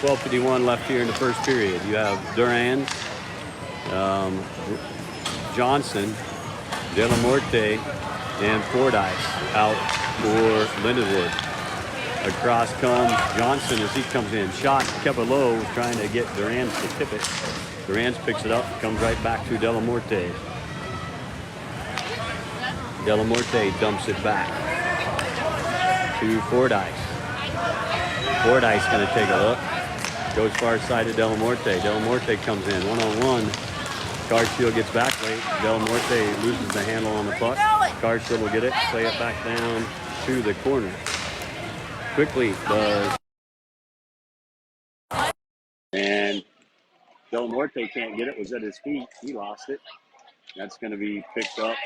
12:51 left here in the first period. You have Durans, Johnson, De La Morte, and Fordyce out for Lindenwood. Across comes Johnson as he comes in. Shot, kept it low, trying to get Durans to tip it. Durans picks it up, comes right back to De La Morte. De La Morte dumps it back to Fordyce. Fordyce going to take a look. Goes far side to De La Morte. De La Morte comes in one-on-one. carShield gets back late. De La Morte loses the handle on the puck. carShield will get it, play it back down to the corner. Quickly does. And De La Morte can't get it, was at his feet. He lost it. That's going to be picked up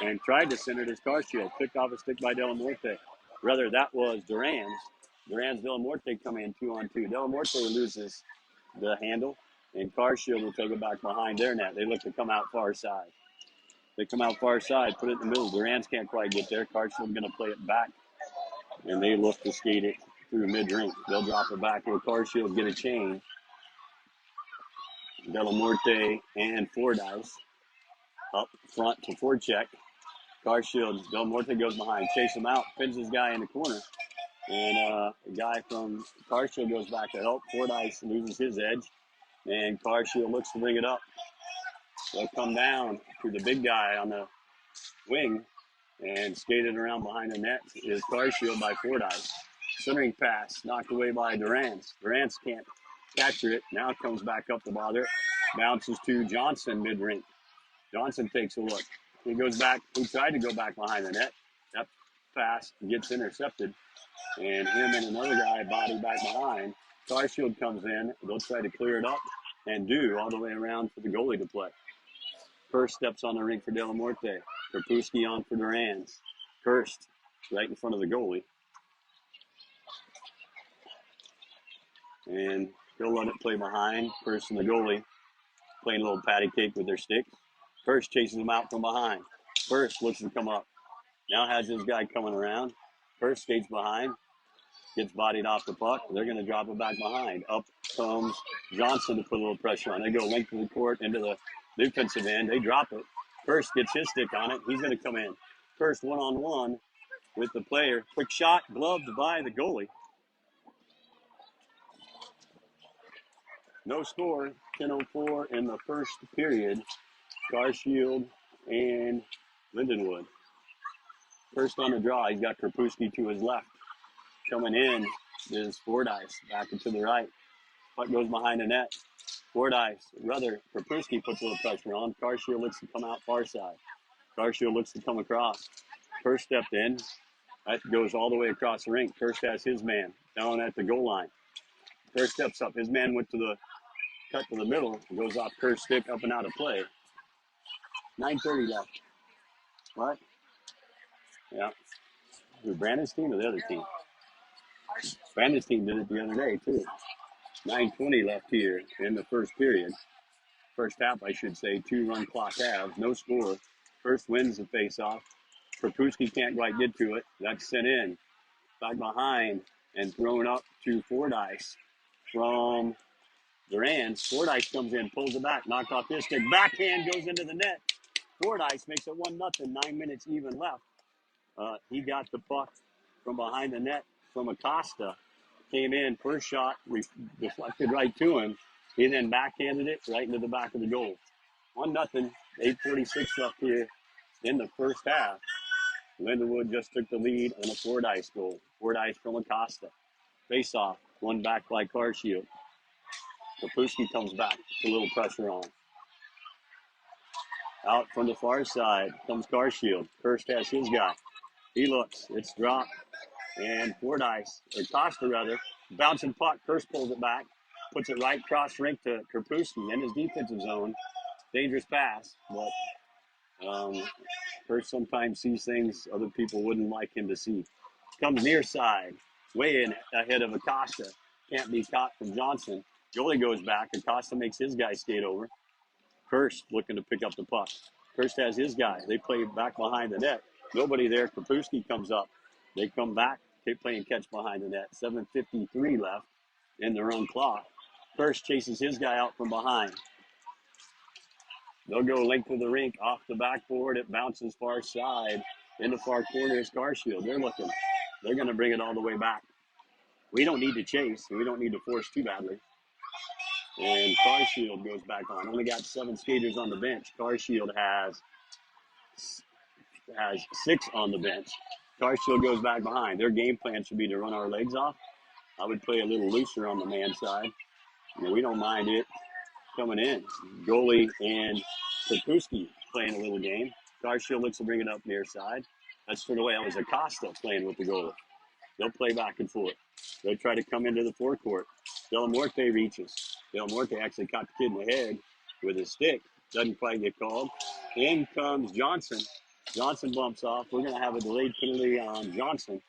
and tried to center it as carShield. Picked off a stick by De La Morte. Rather, that was Durans. Durans, De La Morte come in 2-on-2. De La Morte loses the handle, and carShield will take it back behind their net. They look to come out far side. They come out far side, put it in the middle. Durans can't quite get there. carShield going to play it back, and they look to skate it through mid-rink. They'll drop it back where carShield get a change. De La Morte and Fordyce up front to forecheck. carShield, De La Morte goes behind, chase him out, pins his guy in the corner. And a guy from carShield goes back to help. Fordyce loses his edge, and carShield looks to bring it up. They'll come down to the big guy on the wing, and skated around behind the net is carShield by Fordyce. Centering pass knocked away by Durans. Durans can't capture it. Now it comes back up to bother. Bounces to Johnson mid-rink. Johnson takes a look. He goes back. He tried to go back behind the net. That pass gets intercepted. And him and another guy body back behind. carShield comes in. They'll try to clear it up and do all the way around for the goalie to play. First steps on the rink for De La Morte. Karpowski on for Durans. First, right in front of the goalie. And he'll let it play behind. First and the goalie playing a little patty cake with their sticks. First chases him out from behind. First looks to come up. Now has this guy coming around. First skates behind. Gets bodied off the puck. They're going to drop it back behind. Up comes Johnson to put a little pressure on. They go length of the court into the defensive end. They drop it. First gets his stick on it. He's going to come in. First one-on-one with the player. Quick shot, gloved by the goalie. No score, 10:04 in the first period. carShield and Lindenwood. First on the draw, he's got Karpowski to his left. Coming in is Fordyce, back into the right. Puck goes behind the net. Fordyce, Karpowski puts a little pressure on. carShield looks to come out far side. carShield looks to come across. First stepped in. That goes all the way across the rink. First has his man down at the goal line. First steps up. His man went to the cut to the middle. Goes off Kurt's stick up and out of play. 9:30 left. What? Yeah. Who, Brandon's team or the other team? Brandon's team did it the other day, too. 9:20 left here in the first period. First half, I should say. 2-run clock halves. No score. First wins the face-off. Karpowski can't quite get to it. That's sent in. Back behind and thrown up to Fordyce from Durans. Fordyce comes in, pulls it back, knocked off his stick. Backhand goes into the net. Fordyce makes it 1-0. 9 minutes even left. He got the puck from behind the net from Acosta. Came in, first shot, deflected right to him. He then backhanded it right into the back of the goal. 1-0, 8:46 left here in the first half. Lindenwood just took the lead on a Fordyce goal. Fordyce from Acosta. Face off, one back by carShield. Karpowski comes back, a little pressure on. Out from the far side comes carShield. First has his guy. He looks, it's dropped. And Fordyce, or Costa rather, bouncing puck. First pulls it back, puts it right cross rink to Karpowski in his defensive zone. Dangerous pass, but First sometimes sees things other people wouldn't like him to see. Comes near side, way in ahead of Acosta. Can't be caught from Johnson. Goalie goes back. Acosta makes his guy skate over. Hurst looking to pick up the puck. Hurst has his guy. They play back behind the net. Nobody there. Karpowski comes up. They come back. They play and catch behind the net. 7:53 left in their own clock. First chases his guy out from behind. They'll go length of the rink, off the backboard. It bounces far side. In the far corner is carShield. They're looking. They're going to bring it all the way back. We don't need to chase. We don't need to force too badly. And carShield goes back on. Only got 7 skaters on the bench. carShield has 6 on the bench. carShield goes back behind. Their game plan should be to run our legs off. I would play a little looser on the man side. We don't mind it coming in. Goalie and Sapuski playing a little game. carShield looks to bring it up near side. That's for the way. That was Acosta playing with the goalie. They'll play back and forth. They try to come into the forecourt. Delamorte reaches. Delamorte actually caught the kid in the head with his stick. Doesn't quite get called. In comes Johnson. Johnson bumps off. We're going to have a delayed penalty on Johnson.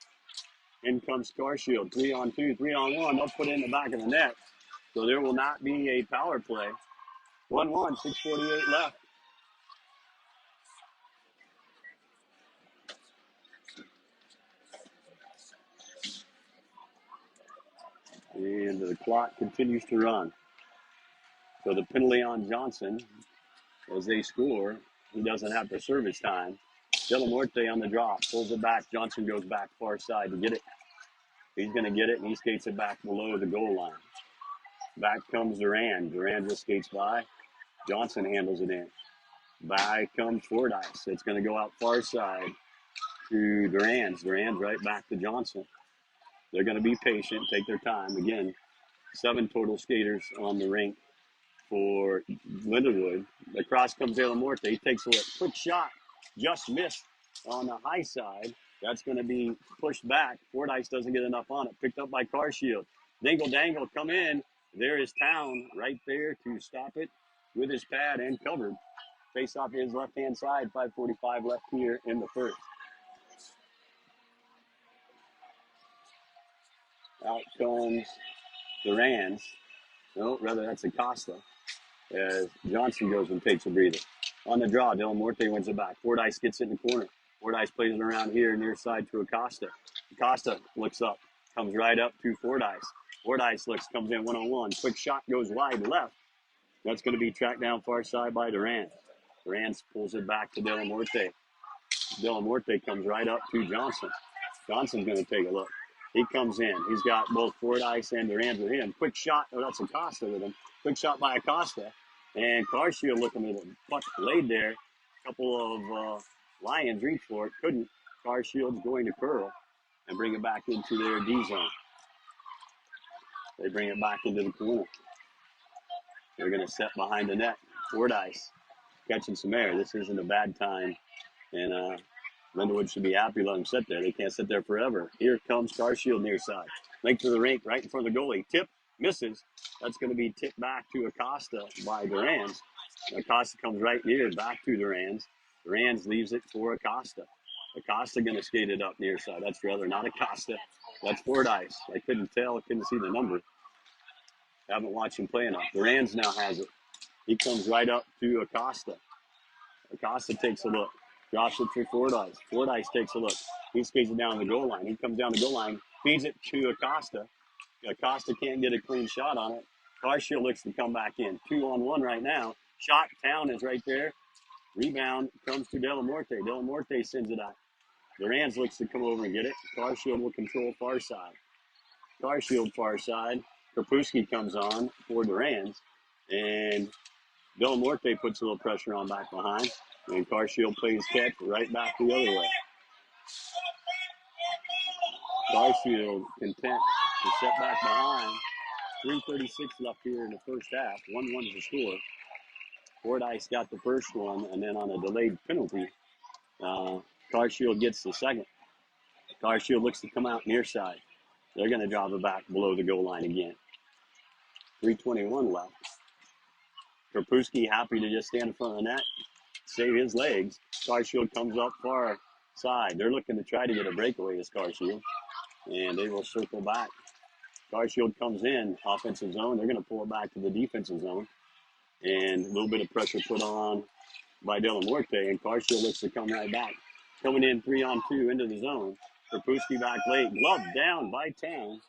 In comes carShield. 3-on-2, 3-on-1. They'll put it in the back of the net. So there will not be a power play. 1-1, 6:48 left. And the clock continues to run. So the penalty on Johnson, as they score, he doesn't have to serve his time. Delamorte on the drop, pulls it back. Johnson goes back far side to get it. He's going to get it, and he skates it back below the goal line. Back comes Durand. Durand just skates by. Johnson handles it in. By comes Fordyce. It's going to go out far side to Durand. Durand right back to Johnson. They're going to be patient, take their time. Again, 7 total skaters on the rink for Lindenwood. Across comes Delamorte. He takes a look. Quick shot. Just missed on the high side. That's going to be pushed back. Fordyce doesn't get enough on it. Picked up by carShield. Dingle dangle, come in. There is Town right there to stop it with his pad and covered. Face off his left-hand side. 5:45 left here in the first. Out comes Durand. No, rather that's Acosta. As Johnson goes and takes a breather. On the draw, Delamorte wins it back. Fordyce gets it in the corner. Fordyce plays it around here near side to Acosta. Acosta looks up, comes right up to Fordyce. Fordyce looks, comes in 1-on-1. Quick shot goes wide left. That's going to be tracked down far side by Durand. Durand pulls it back to Delamorte. Delamorte comes right up to Johnson. Johnson's going to take a look. He comes in. He's got both Fordyce and Durand with him. Quick shot. Oh, that's Acosta with him. Quick shot by Acosta. And carShield looking at him. Puck laid there. A couple of Lions reach for it. Couldn't. carShield's going to curl and bring it back into their D zone. They bring it back into the corner. They're going to set behind the net. Fordyce catching some air. This isn't a bad time. And Lindenwood should be happy to let him sit there. They can't sit there forever. Here comes carShield near side. Length to the rink, right in front of the goalie. Tip, misses. That's going to be tipped back to Acosta by Durand. Acosta comes right near, back to Durand. Durand leaves it for Acosta. Acosta going to skate it up near side. That's rather not Acosta. That's Fordyce. I couldn't tell. I couldn't see the number. Haven't watched him play enough. Durand now has it. He comes right up to Acosta. Acosta takes a look. Drops it for Fordyce. Fordyce takes a look. He skates it down the goal line. He comes down the goal line, feeds it to Acosta. Acosta can't get a clean shot on it. carShield looks to come back in. 2-on-1 right now. Shot, Town is right there. Rebound comes to Delamorte. Delamorte sends it out. Durand looks to come over and get it. carShield will control far side. carShield far side. Karpuski comes on for Durand. And Delamorte puts a little pressure on back behind. And carShield plays catch right back the other way. carShield content to set back behind. 3:36 left here in the first half. 1-1 to score. Fordyce got the first one, and then on a delayed penalty, carShield gets the second. carShield looks to come out near side. They're going to drop it back below the goal line again. 3:21 left. Karpuski happy to just stand in front of the net, save his legs. carShield comes up far side. They're looking to try to get a breakaway as carShield, and they will circle back. carShield comes in, offensive zone. They're going to pull it back to the defensive zone. And a little bit of pressure put on by Delamorte, and carShield looks to come right back. Coming in 3-on-2 into the zone. Karpuski back late. Glove down by Town.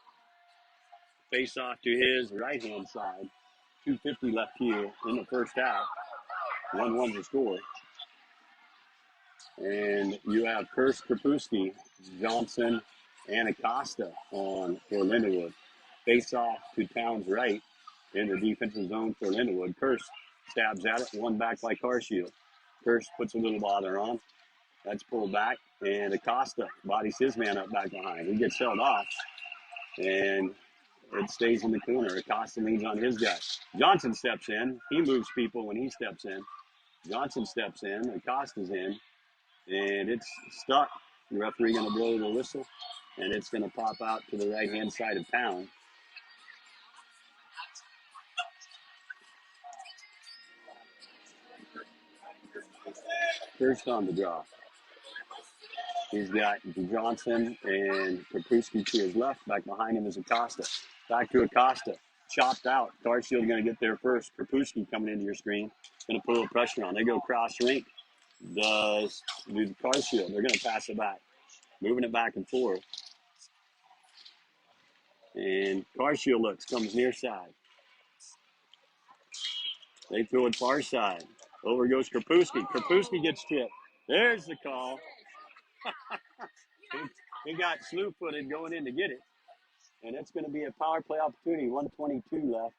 face off to his right-hand side. 2:50 left here in the first half. 1-1 to score. And you have Kurst, Krapewski, Johnson, and Acosta on for Lindenwood. Face off to Towns right in the defensive zone for Lindenwood. Kurst stabs at it, one back by carShield. Kurst puts a little bother on. That's pulled back, and Acosta bodies his man up back behind. He gets held off, and it stays in the corner. Acosta leans on his guy. Johnson steps in. He moves people when he steps in. Johnson steps in. Acosta's in, and it's stuck. The referee going to blow the whistle, and it's going to pop out to the right-hand side of town. First on the draw. He's got Johnson and Krapewski to his left. Back behind him is Acosta. Back to Acosta. Chopped out. carShield going to get there first. Krapewski coming into your screen. Going to put a little pressure on. They go cross rink. Does the carShield. They're going to pass it back. Moving it back and forth. And carShield looks. Comes near side. They throw it far side. Over goes Krapewski. Krapewski gets tripped. There's the call. He got slew-footed going in to get it. And it's going to be a power play opportunity. 1:22 left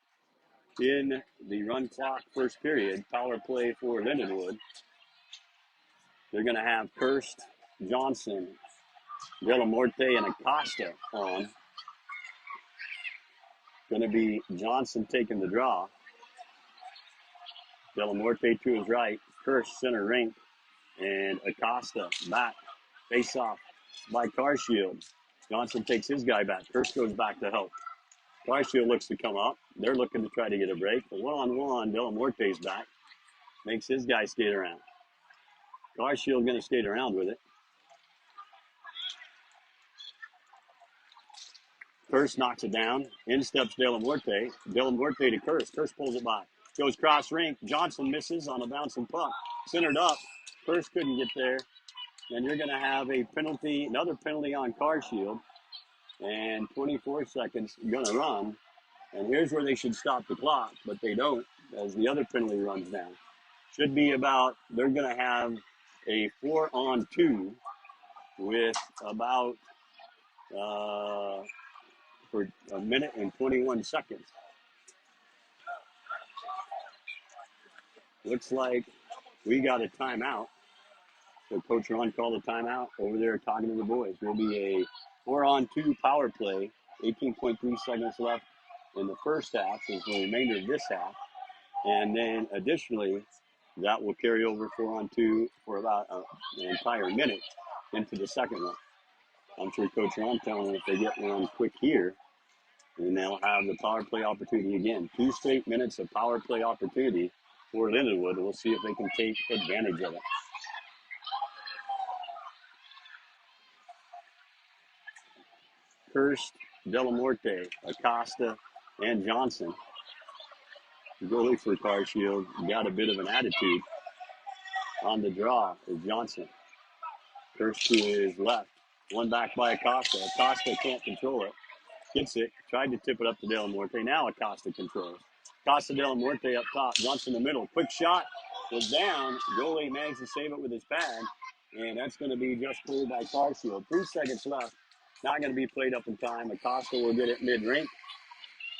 in the run clock first period. Power play for Lindenwood. They're going to have Kurst, Johnson, Delamorte, and Acosta on. Going to be Johnson taking the draw. Delamorte to his right. Kurst center rink. And Acosta back. Face off by carShield. Johnson takes his guy back. Kurst goes back to help. carShield looks to come up. They're looking to try to get a break. But one-on-one, Delamorte's back. Makes his guy skate around. carShield going to skate around with it. Kurst knocks it down. In steps Delamorte. Delamorte to Kurst. Kurst pulls it by. Goes cross rink. Johnson misses on a bouncing puck. Centered up. Kurst couldn't get there. And you're going to have a penalty, another penalty on carShield. And 24 seconds going to run. And here's where they should stop the clock, but they don't as the other penalty runs down. Should be about, they're going to have a 4-on-2 with about for a minute and 21 seconds. Looks like we got a timeout. So Coach Ron called a timeout over there talking to the boys. Will be a 4-on-2 power play. 18.3 seconds left in the first half is the remainder of this half. And then additionally, that will carry over 4-on-2 for about an entire minute into the second one. I'm sure Coach Ron telling them if they get one quick here, and they'll have the power play opportunity again. 2 straight minutes of power play opportunity for Lindenwood. We'll see if they can take advantage of it. Kurst, Delamorte, Acosta, and Johnson. The goalie for carShield got a bit of an attitude on the draw is Johnson. Kurst to his left. One back by Acosta. Acosta can't control it. Gets it. Tried to tip it up to Delamorte. Now Acosta controls. Acosta Delamorte up top. Johnson in the middle. Quick shot. Was down. Goalie managed to save it with his pad. And that's going to be just cleared by carShield. 3 seconds left. Not going to be played up in time. Acosta will get it mid-rink.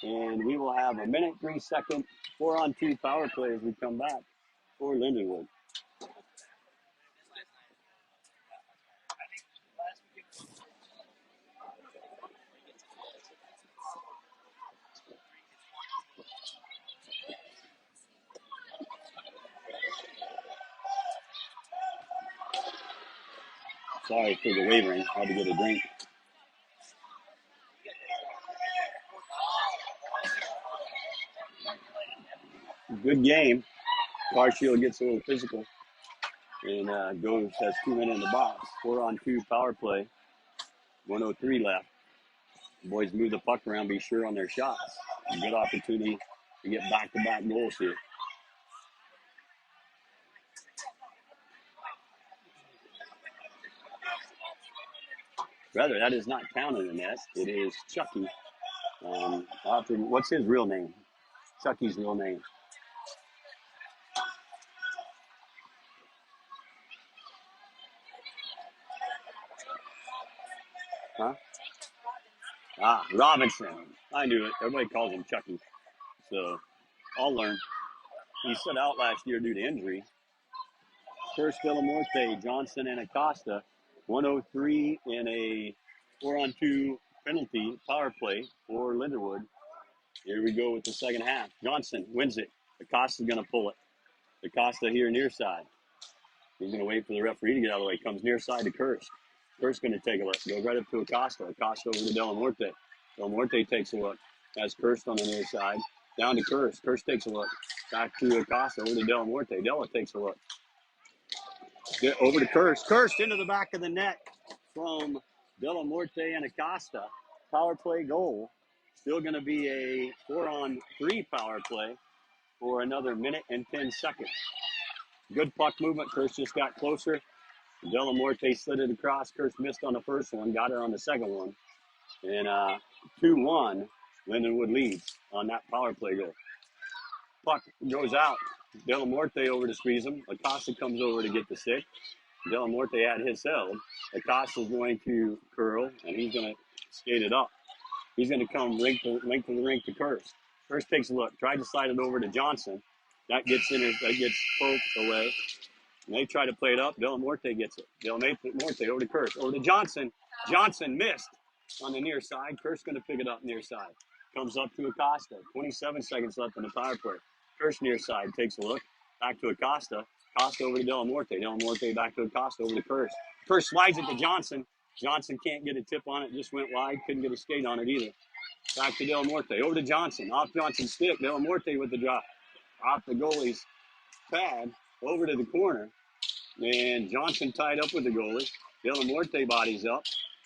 And we will have a minute, 3 second, 4-on-2 power play as we come back for Lindenwood. Sorry for the wavering. Had to get a drink. Good game. carShield gets a little physical and goes, has 2 men in the box. 4-on-2 power play. 1:03 left. The boys move the puck around, be sure on their shots. A good opportunity to get back-to-back goals here. Rather, that is not Town in the net. It is Chucky What's his real name? Chucky's real name. Huh? Robinson. I knew it. Everybody calls him Chucky. So I'll learn. He set out last year due to injury. First, Delamorte, Johnson, and Acosta. 103 in a 4-on-2 penalty power play for Lindenwood. Here we go with the second half. Johnson wins it. Acosta's going to pull it. Acosta here near side. He's going to wait for the referee to get out of the way. Comes near side to Kurst. Kurst going to take a look. Goes right up to Acosta. Acosta over to Delamorte. Delamorte takes a look. Has Kurst on the near side. Down to Kurst. Kurst takes a look. Back to Acosta. Over to Delamorte. Della takes a look. Over to Kurst. Kurst into the back of the net from Delamorte and Acosta. Power play goal. Still going to be a 4-on-3 power play for another minute and 10 seconds. Good puck movement. Kurst just got closer. Delamorte slid it across. Kurst missed on the first one. Got it on the second one. And 2-1. Lindenwood leads on that power play goal. Puck goes out. Delamorte over to squeeze him. Acosta comes over to get the stick. Delamorte had his held. Acosta's going to curl, and he's going to skate it up. He's going to come length of the rink to Kurst. Kurst takes a look. Tried to slide it over to Johnson. That gets poked away. And they try to play it up. Delamorte gets it. Delamorte over to Kurst. Over to Johnson. Johnson missed on the near side. Kurst going to pick it up near side. Comes up to Acosta. 27 seconds left in the power play. Kurst near side takes a look. Back to Acosta. Acosta over to Delamorte. Delamorte back to Acosta over to Kurst. Kurst slides it to Johnson. Johnson can't get a tip on it. Just went wide. Couldn't get a skate on it either. Back to Delamorte. Over to Johnson. Off Johnson's stick. Delamorte with the drop. Off the goalie's pad. Over to the corner. And Johnson tied up with the goalie. Delamorte bodies up.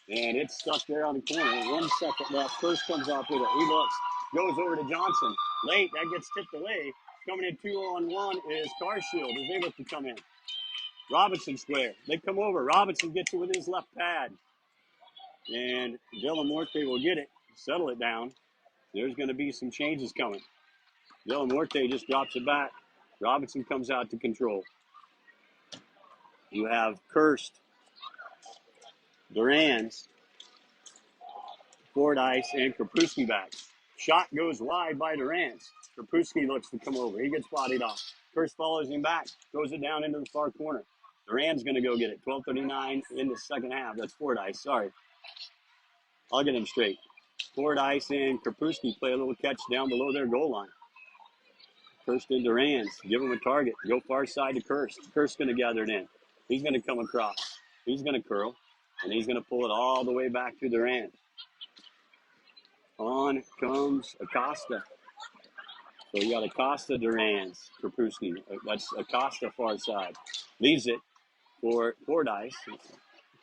And it's stuck there on the corner. 1 second left. Kurst comes off with it. He looks. Goes over to Johnson. Late. That gets tipped away. Coming in 2-on-1 is carShield. Is able to come in. Robinson square. They come over. Robinson gets it with his left pad. And Delamorte will get it. Settle it down. There's going to be some changes coming. Delamorte just drops it back. Robinson comes out to control. You have Kurst, Durans, Fordyce, and Krapewski back. Shot goes wide by Durans. Krapewski looks to come over. He gets bodied off. Kurst follows him back. Throws it down into the far corner. Durans going to go get it. 12:39 in the second half. That's Fordyce. Sorry. I'll get him straight. Fordyce and Krapewski play a little catch down below their goal line. Kurst and Durans. Give him a target. Go far side to Kurst. Kurst's going to gather it in. He's going to come across. He's going to curl. And he's going to pull it all the way back to Durant. On comes Acosta. So you got Acosta, Durans, Krapewski. That's Acosta far side. Leaves it for Fordyce.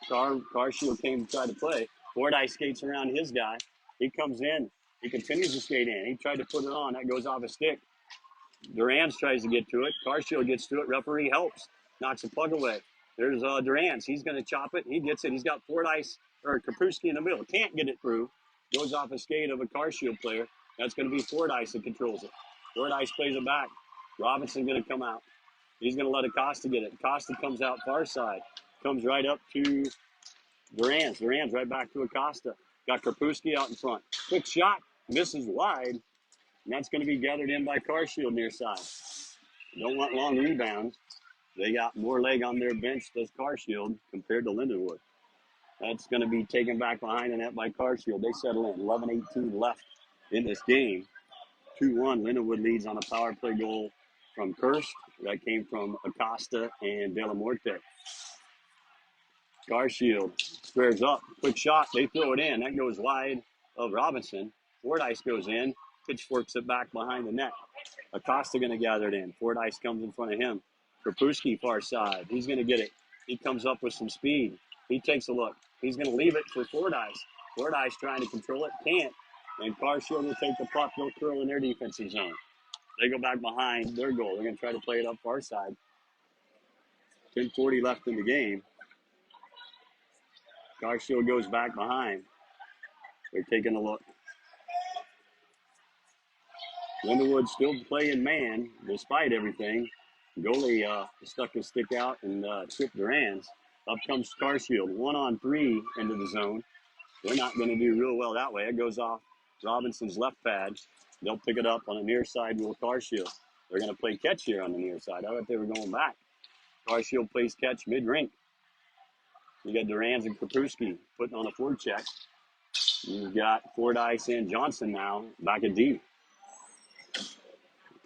carShield came to try to play. Fordyce skates around his guy. He comes in. He continues to skate in. He tried to put it on. That goes off a stick. Durans tries to get to it. carShield gets to it. Referee helps. Knocks the puck away. There's Durans. He's going to chop it. He gets it. He's got Fordyce or Krapewski in the middle. Can't get it through. Goes off a skate of a carShield player. That's going to be Fordyce that controls it. Fordyce plays it back. Robinson going to come out. He's going to let Acosta get it. Acosta comes out far side. Comes right up to Durans. Durans right back to Acosta. Got Krapewski out in front. Quick shot. Misses wide. And that's going to be gathered in by carShield near side. Don't want long rebounds. They got more leg on their bench, does carShield, compared to Lindenwood. That's going to be taken back behind the net by carShield. They settle in. 11:18 left in this game. 2-1. Lindenwood leads on a power play goal from Kurst. That came from Acosta and Delamorte. carShield squares up. Quick shot. They throw it in. That goes wide of Robinson. Fordyce goes in. Pitchforks it back behind the net. Acosta going to gather it in. Fordyce comes in front of him. Krapewski far side. He's going to get it. He comes up with some speed. He takes a look. He's going to leave it for Fordyce. Fordyce trying to control it. Can't. And carShield will take the puck. They'll curl in their defensive zone. They go back behind their goal. They're going to try to play it up far side. 10:40 left in the game. carShield goes back behind. They're taking a look. Lindenwood still playing man despite everything. Goalie stuck his stick out and tripped Duran's. Up comes carShield, 1-on-3 into the zone. They're not going to do real well that way. It goes off Robinson's left pad. They'll pick it up on the near side with carShield. They're going to play catch here on the near side. I thought they were going back. carShield plays catch mid-rink. You got Duran's and Kapruski putting on a forecheck. You've got Fordyce and Johnson now back at D.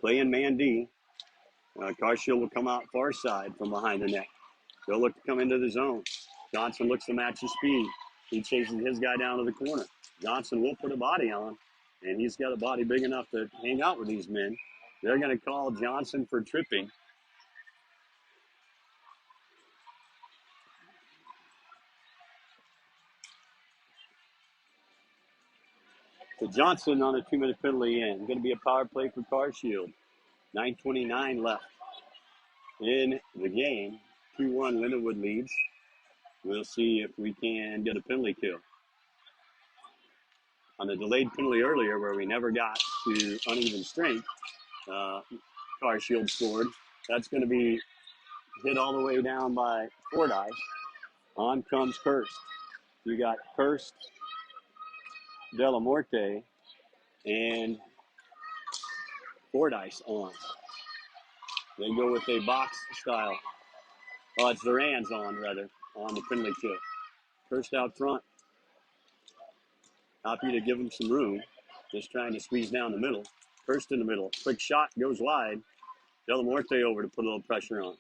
Playing man D. carShield will come out far side from behind the net. They'll look to come into the zone. Johnson looks to match his speed. He chases his guy down to the corner. Johnson will put a body on, and he's got a body big enough to hang out with these men. They're going to call Johnson for tripping. So Johnson on a 2-minute penalty in. Going to be a power play for carShield. 9:29 left in the game. 2-1 Lindenwood leads. We'll see if we can get a penalty kill. On the delayed penalty earlier where we never got to uneven strength, carShield scored. That's going to be hit all the way down by Fordyce. On comes Kirst. You got Kirst, Delamorte, and Fordyce on. They go with a box style. Oh, it's Duran's on, rather, on the penalty kill. Kirst out front. Happy to give him some room. Just trying to squeeze down the middle. Kirst in the middle. Quick shot goes wide. Delamorte over to put a little pressure on.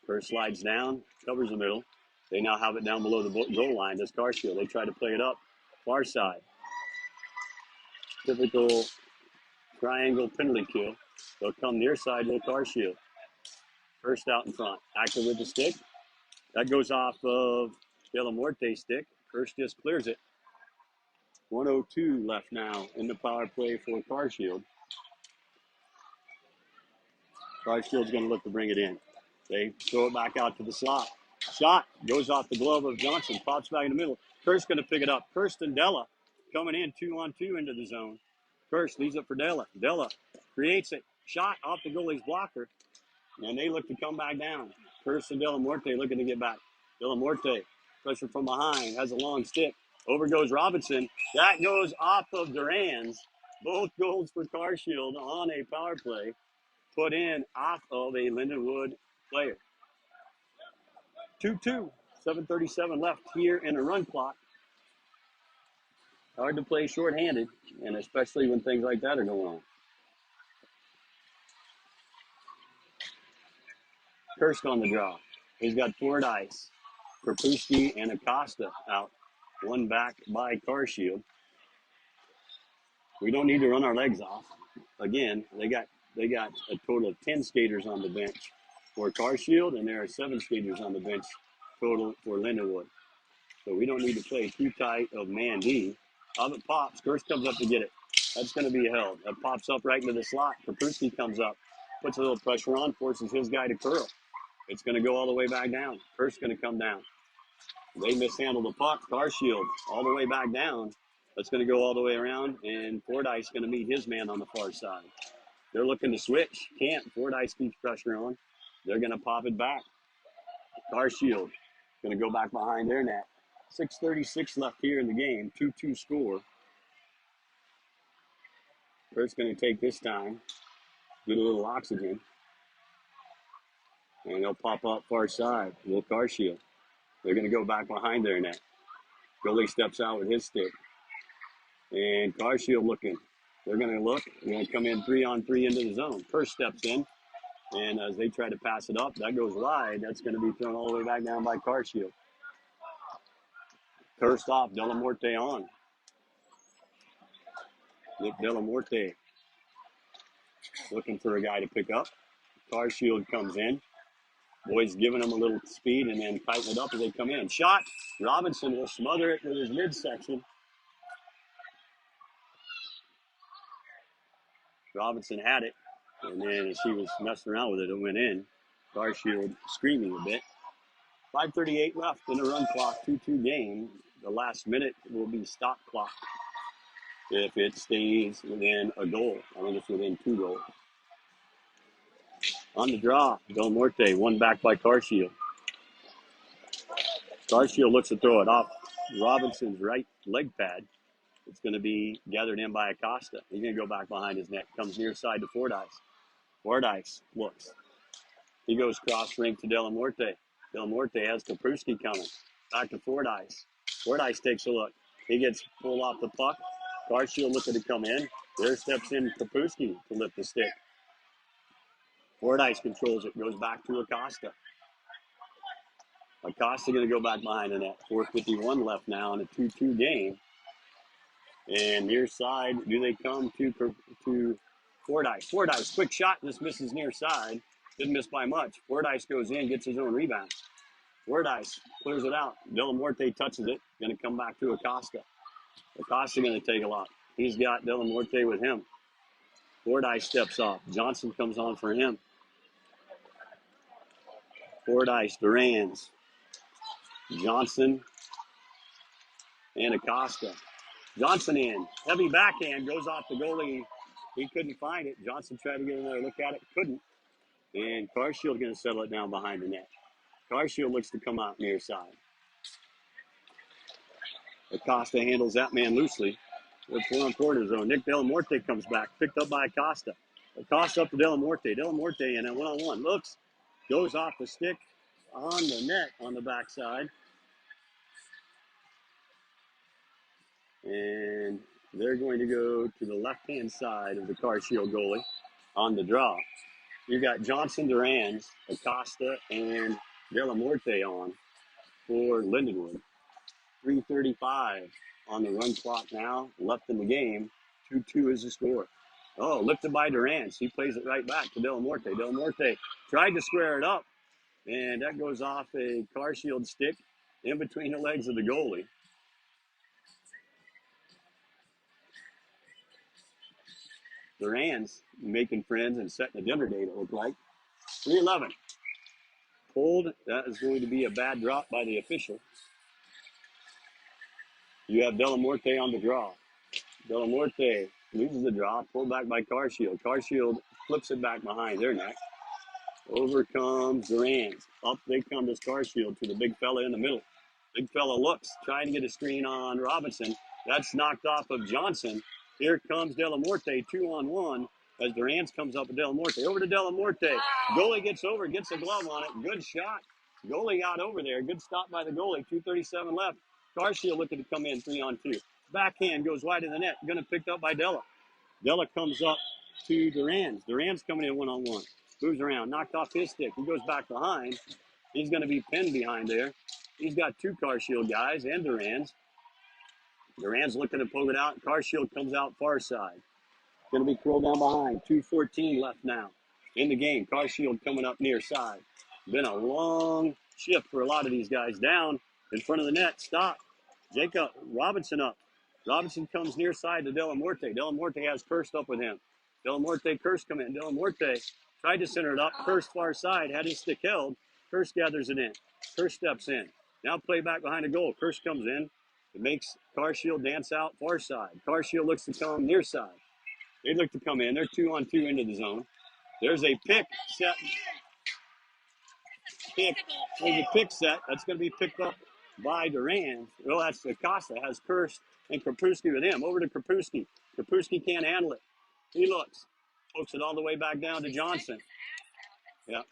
Kirst slides down, covers the middle. They now have it down below the goal line. That's carShield. They try to play it up. Far side. Typical triangle penalty kill. They'll come near side with carShield. Kirst out in front. Active with the stick. That goes off of Delamorte's stick. Kirst just clears it. 1:02 left now in the power play for carShield. carShield's going to look to bring it in. They throw it back out to the slot. Shot goes off the glove of Johnson. Pops back in the middle. Kirst going to pick it up. Kirst and Della coming in 2-on-2 into the zone. Kirst leaves it for Della. Della creates it. Shot off the goalie's blocker. And they look to come back down. Kirst and Delamorte looking to get back. Delamorte, pressure from behind, has a long stick. Over goes Robinson. That goes off of Duran's. Both goals for carShield on a power play. Put in off of a Lindenwood player. 2-2, 7:37 left here in a run clock. Hard to play shorthanded, and especially when things like that are going on. Kirst on the draw. He's got Fordyce, Kapruski, and Acosta out. One back by carShield. We don't need to run our legs off. Again, they got a total of 10 skaters on the bench for carShield, and there are 7 skaters on the bench total for Lindenwood. So we don't need to play too tight of man D. Up it pops. Kirst comes up to get it. That's going to be held. That pops up right into the slot. Kapruski comes up, puts a little pressure on, forces his guy to curl. It's going to go all the way back down. Kirst's going to come down. They mishandle the puck. carShield all the way back down. That's going to go all the way around, and Fordyce going to meet his man on the far side. They're looking to switch. Can't. Fordyce keeps pressure on. They're going to pop it back. carShield going to go back behind their net. 6:36 left here in the game. 2-2 score. Kirst's going to take this time. Get a little oxygen. And they'll pop up far side. Little carShield. They're going to go back behind their net. Goalie steps out with his stick. And carShield looking. They're going to look. They're going to come in 3-on-3 into the zone. Kirst steps in. And as they try to pass it up, that goes wide. That's going to be thrown all the way back down by carShield. Kirst off. Delamorte on. Nick Delamorte looking for a guy to pick up. carShield comes in. Boys giving them a little speed and then tighten it up as they come in. Shot. Robinson will smother it with his midsection. Robinson had it, and then as he was messing around with it, it went in. carShield screaming a bit. 5:38 left in the run clock, 2-2 game. The last minute will be stop clock. if it stays within a goal. I think it's within 2 goals. On the draw, Del Norte, one back by carShield. carShield looks to throw it off Robinson's right leg pad. It's going to be gathered in by Acosta. He's going to go back behind his net. Comes near side to Fordyce. Fordyce looks. He goes cross rink to Del Norte. Del Norte has Kapruski coming. Back to Fordyce. Fordyce takes a look. He gets pulled off the puck. carShield looking to come in. There steps in Kapruski to lift the stick. Fordyce controls it. Goes back to Acosta. Acosta going to go back behind the net. 4:51 left now in a 2-2 game. And near side, do they come to Fordyce? Fordyce, quick shot, just misses near side. Didn't miss by much. Fordyce goes in, gets his own rebound. Fordyce clears it out. Del Norte touches it. Going to come back to Acosta. Acosta going to take a lot. He's got Del Norte with him. Fordyce steps off. Johnson comes on for him. Fordyce, Durans, Johnson, and Acosta. Johnson in. Heavy backhand goes off the goalie. He couldn't find it. Johnson tried to get another look at it. Couldn't. And carShield going to settle it down behind the net. carShield looks to come out near side. Acosta handles that man loosely. It's 1-on-4 to zone. Nick Del Norte comes back. Picked up by Acosta. Acosta up to Del Norte. Del Norte in a 1-on-1. Looks. Goes off the stick on the net on the backside. And they're going to go to the left-hand side of the carShield goalie on the draw. You've got Johnson, Durans, Acosta, and Del Norte on for Lindenwood. 3:35 on the run clock now, left in the game. 2-2 is the score. Oh, lifted by Durans. He plays it right back to Del Norte. Del Norte tried to square it up, and that goes off a carShield stick in between the legs of the goalie. Durans making friends and setting a dinner date, it looked like. 3:11. Pulled. That is going to be a bad drop by the official. You have Del Norte on the draw. Del Norte loses the draw, pulled back by carShield. carShield flips it back behind their neck. Over comes Durans. Up they come to carShield to the big fella in the middle. Big fella looks, trying to get a screen on Robinson. That's knocked off of Johnson. Here comes Del Norte, 2-on-1, as Durans comes up with Del Norte. Over to Del Norte. Goalie gets over, gets a glove on it. Good shot. Goalie got over there. Good stop by the goalie. 2:37 left. carShield looking to come in 3-on-2. Backhand goes wide of the net. Going to pick up by Della. Della comes up to Durans. Durans coming in 1-on-1. Moves around, knocked off his stick. He goes back behind. He's going to be pinned behind there. He's got 2 carShield guys and Durans. Durans looking to poke it out. carShield comes out far side. Going to be curled down behind. 2:14 left now in the game. carShield coming up near side. Been a long shift for a lot of these guys. Down in front of the net. Stop. Jacob Robinson up. Robinson comes near side to Del Norte. Del Norte has Kirst up with him. Del Norte, Kirst come in. Del Norte tried to center it up. Kirst far side. Had his stick held. Kirst gathers it in. Kirst steps in. Now play back behind the goal. Kirst comes in. It makes carShield dance out far side. carShield looks to come near side. They look to come in. They're 2-on-2 into the zone. There's a pick set. There's a pick set. That's going to be picked up by Durans. Well, that's Acosta. Has Kirst and Kapruski with him. Over to Kapruski. Kapruski can't handle it. He looks. Pokes it all the way back down to Johnson. Yeah.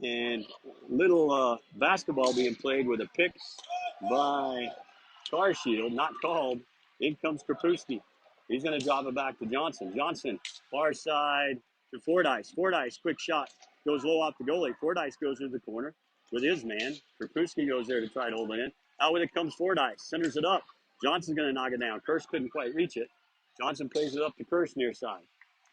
And little basketball being played with a pick by carShield, not called. In comes Kapruski. He's going to drop it back to Johnson. Johnson, far side to Fordyce. Fordyce, quick shot. Goes low off the goalie. Fordyce goes to the corner with his man. Kapruski goes there to try to hold it in. Out with it comes Fordyce. Centers it up. Johnson's going to knock it down. Kirst couldn't quite reach it. Johnson plays it up to Kirst near side.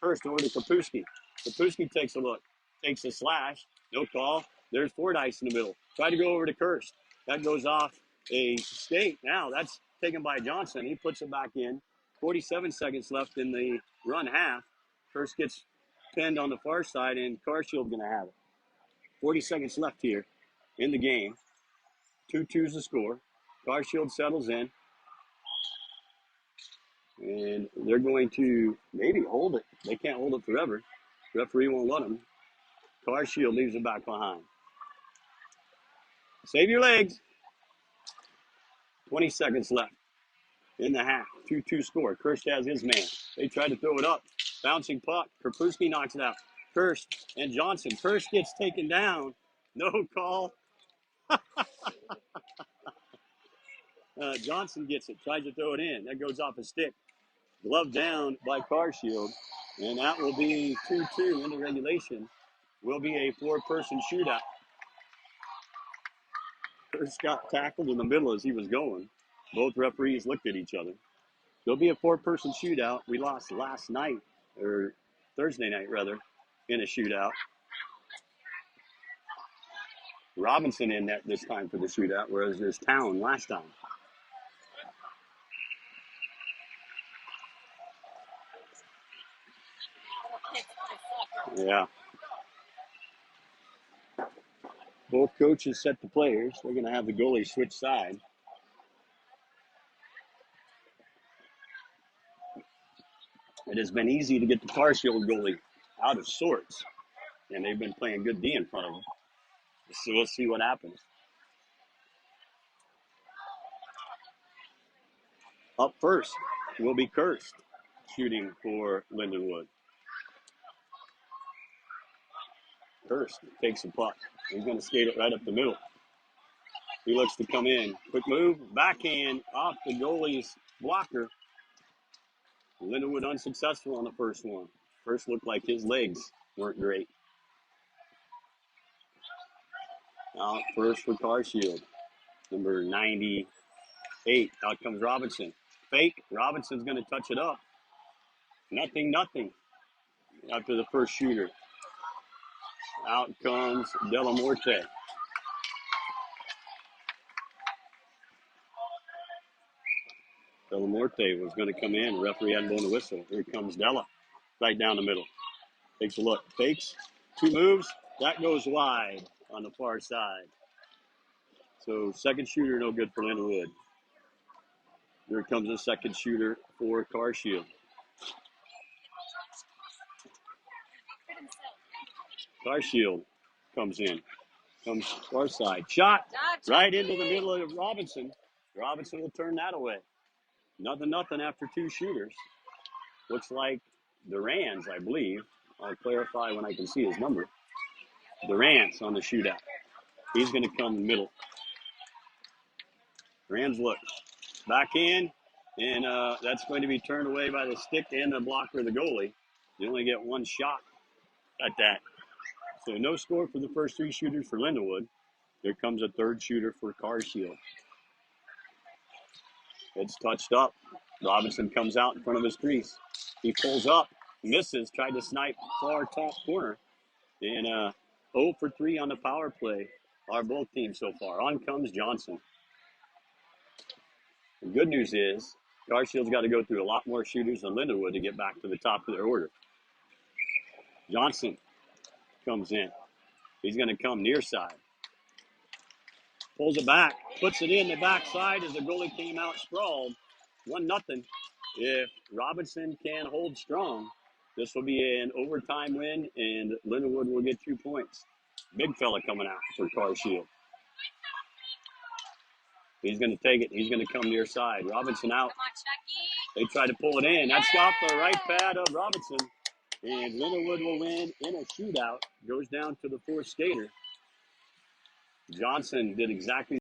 Kirst over to Kapruski. Kapruski takes a look. Takes a slash. No call. There's Fordyce in the middle. Try to go over to Kirst. That goes off a skate. Now that's taken by Johnson. He puts it back in. 47 seconds left in the run half. Kirst gets pinned on the far side, and carShield going to have it. 40 seconds left here in the game. 2-2's the score. carShield settles in. And they're going to maybe hold it. They can't hold it forever. The referee won't let them. CarShield leaves it back behind. Save your legs. 20 seconds left in the half. 2-2 score. Kirst has his man. They try to throw it up. Bouncing puck. Krapewski knocks it out. Kirst and Johnson. Kirst gets taken down. No call. Johnson gets it. Tries to throw it in. That goes off a stick. Glove down by CarShield. And that will be 2-2 into regulation. Will be a four-person shootout. Kirst got tackled in the middle as he was going. Both referees looked at each other. There'll be a four-person shootout. We lost last night, or Thursday night, rather, in a shootout. Robinson in net this time for the shootout, whereas there's Town last time. Yeah. Both coaches set the players. They're going to have the goalie switch side. It has been easy to get the CarShield goalie out of sorts, and they've been playing good D in front of him. So we'll see what happens. Up first will be Kirst shooting for Lindenwood. Kirst takes the puck. He's going to skate it right up the middle. He looks to come in. Quick move, backhand off the goalie's blocker. Lindenwood unsuccessful on the first one. First looked like his legs weren't great. Out first for CarShield. Number 98. Out comes Robinson. Fake. Robinson's going to touch it up. Nothing after the first shooter. Out comes Delamorte. Delamorte was going to come in. The referee hadn't blown the whistle. Here comes Della. Right down the middle. Takes a look. Fakes. 2 moves. That goes wide on the far side. So second shooter, no good for Lindenwood. Here comes the second shooter for CarShield. CarShield comes in. Comes far side. Shot right into the middle of Robinson. Robinson will turn that away. Nothing after 2 shooters. Looks like Duran's, I believe. I'll clarify when I can see his number. Duran's on the shootout. He's going to come in the middle. Rams look. Back in. And that's going to be turned away by the stick and the blocker of the goalie. You only get 1 shot at that. So no score for the first 3 shooters for Lindenwood. Here comes a third shooter for CarShield. It's touched up. Robinson comes out in front of his crease. He pulls up, misses, tried to snipe far top corner. And 0 for 3 on the power play are both teams so far. On comes Johnson. The good news is CarShield's got to go through a lot more shooters than Lindenwood to get back to the top of their order. Johnson comes in. He's going to come near side. Pulls it back, puts it in the backside as the goalie came out sprawled. 1-0. If Robinson can hold strong, this will be an overtime win, and Lindenwood will get 2 points. Big fella coming out for CarShield. He's going to take it. He's going to come near side. Robinson out. They try to pull it in. That's off the right pad of Robinson. And Lindenwood will win in a shootout. Goes down to the 4th skater. Johnson did exactly